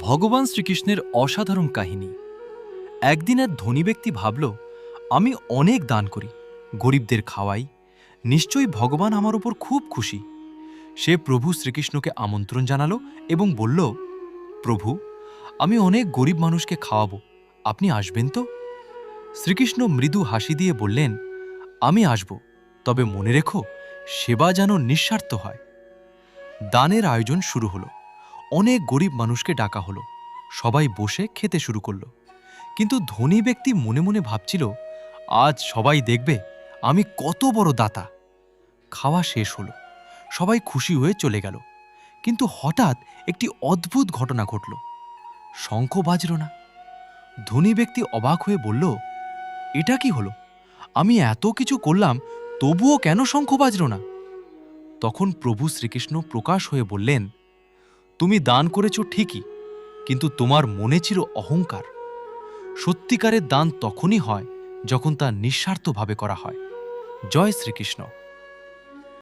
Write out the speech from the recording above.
ভগবান শ্রীকৃষ্ণের অসাধারণ কাহিনী। একদিন এক ধনী ব্যক্তি ভাবল, আমি অনেক দান করি, গরিবদের খাওয়াই, নিশ্চয়ই ভগবান আমার উপর খুব খুশি। সে প্রভু শ্রীকৃষ্ণকে আমন্ত্রণ জানালো এবং বলল, প্রভু, আমি অনেক গরিব মানুষকে খাওয়াবো, আপনি আসবেন তো? শ্রীকৃষ্ণ মৃদু হাসি দিয়ে বললেন, আমি আসব, তবে মনে রেখো, সেবা যেন নিঃস্বার্থ হয়। দানের আয়োজন শুরু হলো। অনেক গরিব মানুষকে ডাকা হলো। সবাই বসে খেতে শুরু করলো। কিন্তু ধনী ব্যক্তি মনে মনে ভাবছিল, আজ সবাই দেখবে আমি কত বড় দাতা। খাওয়া শেষ হলো, সবাই খুশি হয়ে চলে গেল। কিন্তু হঠাৎ একটি অদ্ভুত ঘটনা ঘটল। শঙ্খ বাজল না। ধনী ব্যক্তি অবাক হয়ে বলল, এটা কি হলো? আমি এত কিছু করলাম, তবুও কেন শঙ্খ বাজল না? তখন প্রভু শ্রীকৃষ্ণ প্রকাশ হয়ে বললেন, তুমি দান করেছ ঠিকই, কিন্তু তোমার মনে ছিল অহংকার। সত্যিকারের দান তখনই হয় যখন তা নিঃস্বার্থভাবে করা হয়। জয় শ্রীকৃষ্ণ।